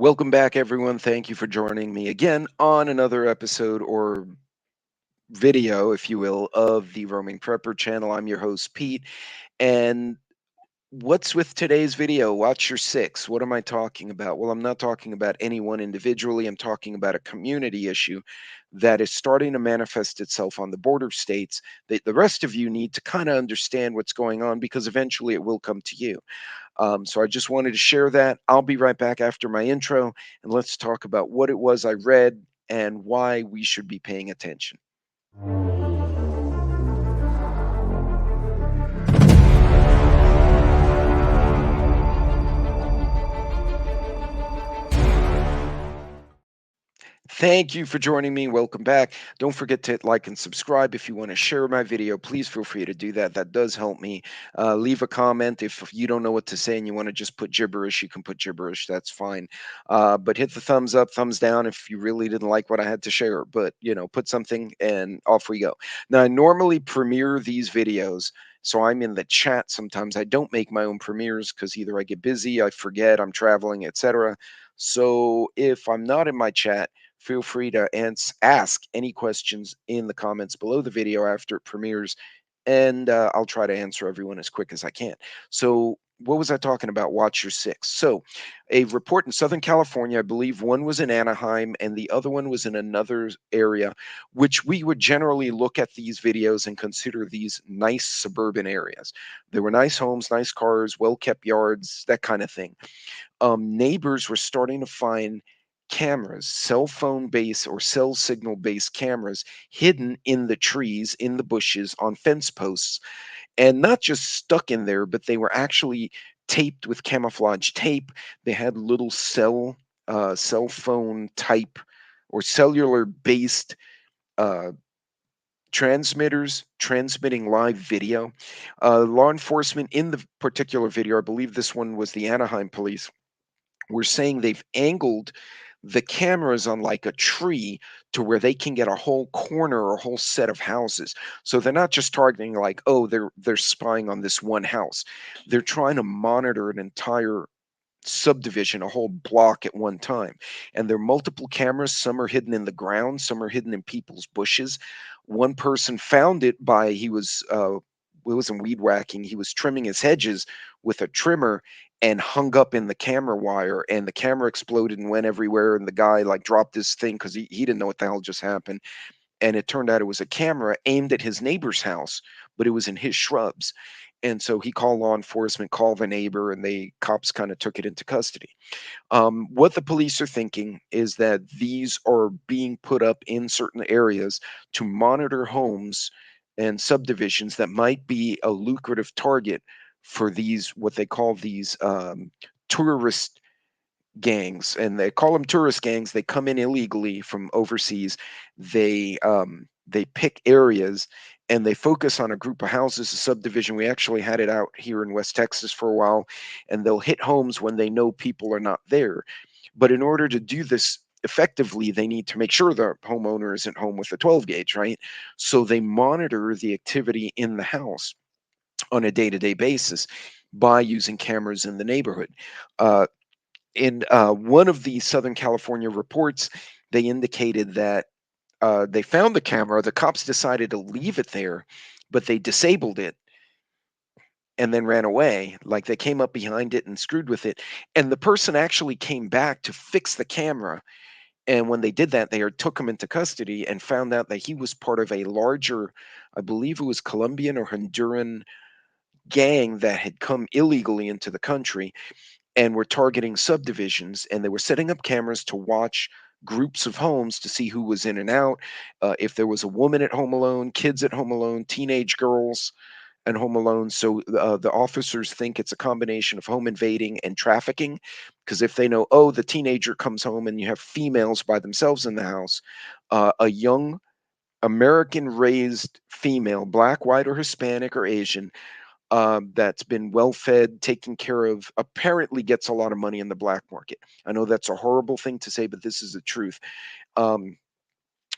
Welcome back, everyone. Thank you for joining me again on another episode or video, if you will, of the Roaming Prepper channel. I'm your host, Pete. And what's with today's video? Watch your six. What am I talking about? Well, I'm not talking about anyone individually. I'm talking about a community issue that is starting to manifest itself on the border states that the rest of you need to kind of understand what's going on because eventually it will come to you. So I just wanted to share that. I'll be right back after my intro, and let's talk about what it was I read and why we should be paying attention. Thank you for joining me. Welcome back. Don't forget to hit like and subscribe. If you want to share my video, please feel free to do that. That does help me. Leave a comment if you don't know what to say and you want to just put gibberish. You can put gibberish. That's fine. But hit the thumbs up, thumbs down if you really didn't like what I had to share. But put something and off we go. Now, I normally premiere these videos. So I'm in the chat sometimes. I don't make my own premieres because either I get busy, I forget, I'm traveling, etc. So if I'm not in my chat, feel free to ask any questions in the comments below the video after it premieres, and I'll try to answer everyone as quick as I can. So, what was I talking about? Watch your six. So, a report in Southern California, I believe one was in Anaheim and the other one was in another area, which we would generally look at these videos and consider these nice suburban areas. There were nice homes, nice cars, well kept yards, that kind of thing. Neighbors were starting to find cameras, cell phone based or cell signal based cameras hidden in the trees, in the bushes, on fence posts, and not just stuck in there, but they were actually taped with camouflage tape. They had little cell phone type or cellular based uh, transmitters transmitting live video. Law enforcement in the particular video, I believe this one was the Anaheim police, we're saying they've angled the cameras on like a tree to where they can get a whole corner or a whole set of houses. So they're not just targeting like, oh, they're spying on this one house. They're trying to monitor an entire subdivision, a whole block at one time. And there are multiple cameras. Some are hidden in the ground, some are hidden in people's bushes. One person found it by it wasn't weed whacking. He was trimming his hedges with a trimmer and hung up in the camera wire, and the camera exploded and went everywhere. And the guy like dropped this thing because he didn't know what the hell just happened. And it turned out it was a camera aimed at his neighbor's house, but it was in his shrubs. And so he called law enforcement, called the neighbor, and the cops kind of took it into custody. What the police are thinking is that these are being put up in certain areas to monitor homes and subdivisions that might be a lucrative target for these, what they call these tourist gangs, and they call them tourist gangs. They come in illegally from overseas. They pick areas and they focus on a group of houses, a subdivision. We actually had it out here in West Texas for a while, and they'll hit homes when they know people are not there. But in order to do this effectively, they need to make sure the homeowner isn't home with a 12 gauge, right? So they monitor the activity in the house on a day-to-day basis by using cameras in the neighborhood. Uh, in one of the Southern California reports, they indicated that they found the camera. The cops decided to leave it there, but they disabled it and then ran away. Like they came up behind it and screwed with it. And the person actually came back to fix the camera. And when they did that, they took him into custody and found out that he was part of a larger, I believe it was Colombian or Honduran gang that had come illegally into the country and were targeting subdivisions, and they were setting up cameras to watch groups of homes to see who was in and out, if there was a woman at home alone, kids at home alone, teenage girls at home alone. So the officers think it's a combination of home invading and trafficking, because if they know, oh, the teenager comes home and you have females by themselves in the house, a young American raised female, black, white, or Hispanic or Asian, that's been well fed, taken care of, apparently gets a lot of money in the black market. I know that's a horrible thing to say, but this is the truth. Um,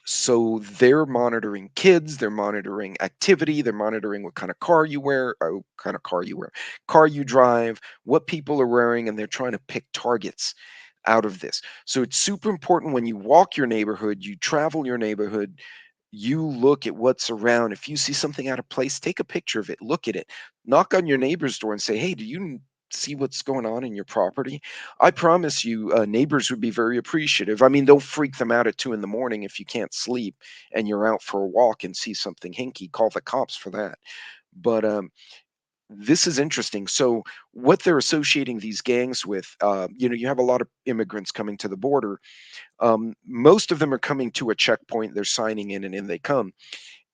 so they're monitoring kids, they're monitoring activity, they're monitoring what kind of car you wear, car you drive, what people are wearing, and they're trying to pick targets. out of this. So it's super important when you walk your neighborhood, you travel your neighborhood, you look at what's around. If you see something out of place, take a picture of it, look at it, knock on your neighbor's door and say, "Hey, do you see what's going on in your property?" I promise you, neighbors would be very appreciative. I mean, don't freak them out at 2 in the morning if you can't sleep and you're out for a walk and see something hinky. Call the cops for that. But this is interesting. So, what they're associating these gangs with, you have a lot of immigrants coming to the border. Most of them are coming to a checkpoint. They're signing in, and in they come,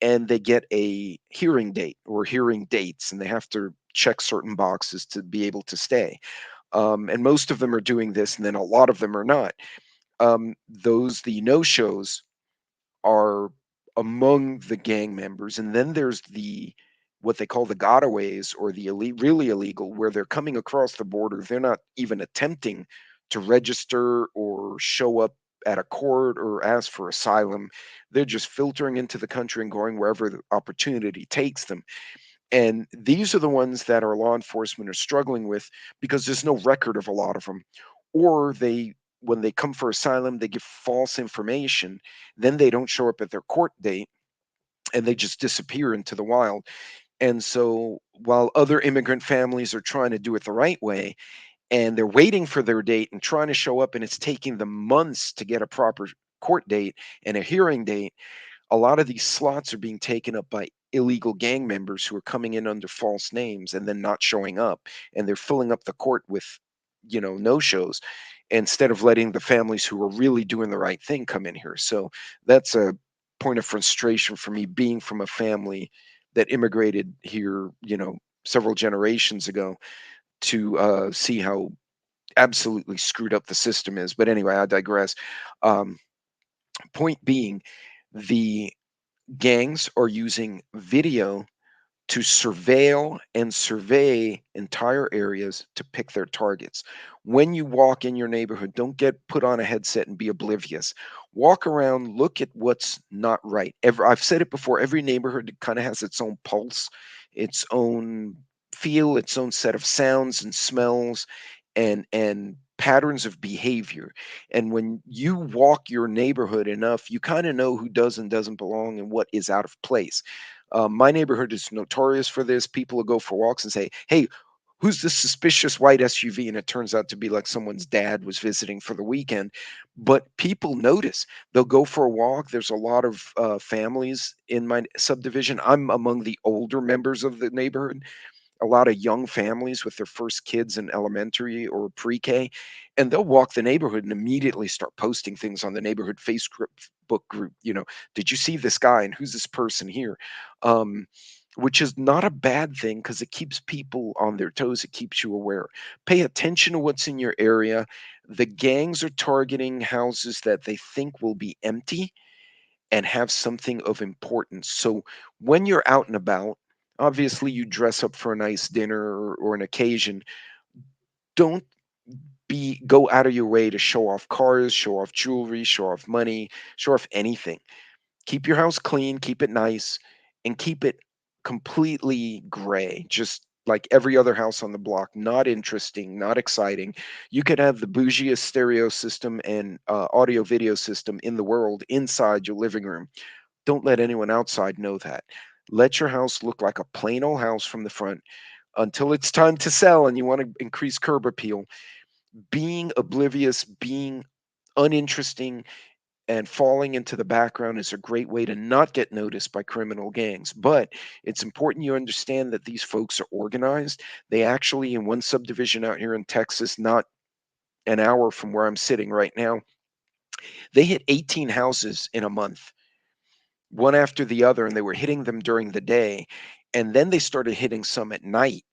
and they get a hearing date or hearing dates, and they have to check certain boxes to be able to stay. And most of them are doing this, and then a lot of them are not. The no shows are among the gang members, and then there's the what they call the gotaways or the really illegal, where they're coming across the border. They're not even attempting to register or show up at a court or ask for asylum. They're just filtering into the country and going wherever the opportunity takes them. And these are the ones that our law enforcement are struggling with because there's no record of a lot of them. Or when they come for asylum, they give false information. Then they don't show up at their court date and they just disappear into the wild. And so while other immigrant families are trying to do it the right way and they're waiting for their date and trying to show up, and it's taking them months to get a proper court date and a hearing date, a lot of these slots are being taken up by illegal gang members who are coming in under false names and then not showing up, and they're filling up the court with no shows instead of letting the families who are really doing the right thing come in here. So that's a point of frustration for me, being from a family that immigrated here several generations ago, to see how absolutely screwed up the system is. But anyway, I digress. um, Point being, the gangs are using video to surveil and survey entire areas to pick their targets. When you walk in your neighborhood, don't get put on a headset and be oblivious. Walk around, look at what's not right. I've said it before, every neighborhood kind of has its own pulse, its own feel, its own set of sounds and smells and patterns of behavior. And when you walk your neighborhood enough, you kind of know who does and doesn't belong and what is out of place. My neighborhood is notorious for this. People will go for walks and say, "Hey, who's this suspicious white SUV?" And it turns out to be like someone's dad was visiting for the weekend. But people notice. They'll go for a walk. There's a lot of families in my subdivision. I'm among the older members of the neighborhood, a lot of young families with their first kids in elementary or pre-K, and they'll walk the neighborhood and immediately start posting things on the neighborhood Facebook group. Did you see this guy and who's this person here? Um, which is not a bad thing because it keeps people on their toes. It keeps you aware. Pay attention to what's in your area. The gangs are targeting houses that they think will be empty and have something of importance. So when you're out and about, obviously you dress up for a nice dinner or an occasion. Don't be go out of your way to show off cars, show off jewelry, show off money, show off anything. Keep your house clean, keep it nice, and keep it completely gray, just like every other house on the block. Not interesting, not exciting. You could have the bougiest stereo system and audio video system in the world inside your living room. Don't let anyone outside know that. Let your house look like a plain old house from the front until it's time to sell and you want to increase curb appeal. Being oblivious, being uninteresting, and falling into the background is a great way to not get noticed by criminal gangs. But it's important you understand that these folks are organized. They actually, in one subdivision out here in Texas, not an hour from where I'm sitting right now, they hit 18 houses in a month, one after the other, and they were hitting them during the day. And then they started hitting some at night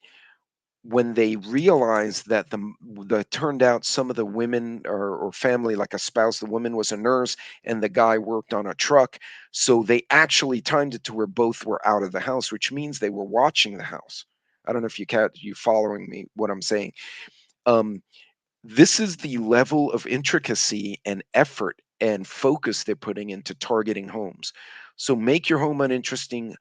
when they realized that the turned out some of the women or family, like a spouse, the woman was a nurse and the guy worked on a truck. So they actually timed it to where both were out of the house, which means they were watching the house. I don't know if you following me what I'm saying. Um, this is the level of intricacy and effort and focus they're putting into targeting homes. So make your home uninteresting,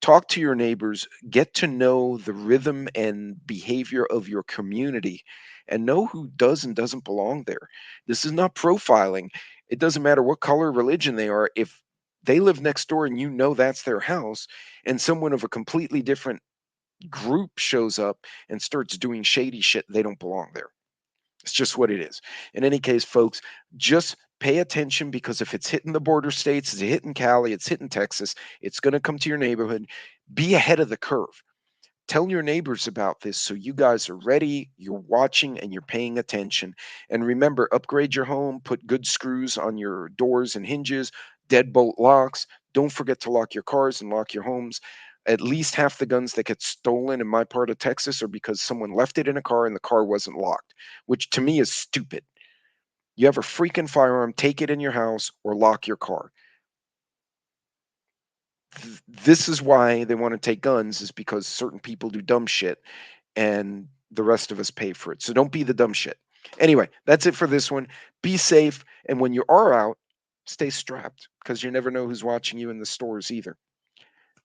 Talk to your neighbors, get to know the rhythm and behavior of your community, and know who does and doesn't belong there. This is not profiling. It doesn't matter what color, religion they are. If they live next door and you know that's their house, and someone of a completely different group shows up and starts doing shady shit, they don't belong there. It's just what it is. In any case, folks, just pay attention, because if it's hitting the border states, it's hitting Cali, it's hitting Texas, it's going to come to your neighborhood. Be ahead of the curve. Tell your neighbors about this so you guys are ready, you're watching, and you're paying attention. And remember, upgrade your home, put good screws on your doors and hinges, deadbolt locks. Don't forget to lock your cars and lock your homes. At least half the guns that get stolen in my part of Texas are because someone left it in a car and the car wasn't locked, which to me is stupid. You have a freaking firearm, take it in your house or lock your car. This is why they want to take guns, is because certain people do dumb shit and the rest of us pay for it. So don't be the dumb shit. Anyway, that's it for this one. Be safe. And when you are out, stay strapped, because you never know who's watching you in the stores either.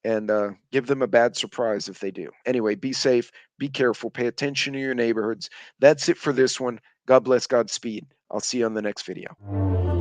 And give them a bad surprise if they do. Anyway, be safe, be careful, pay attention to your neighborhoods. That's it for this one. God bless, Godspeed. I'll see you on the next video.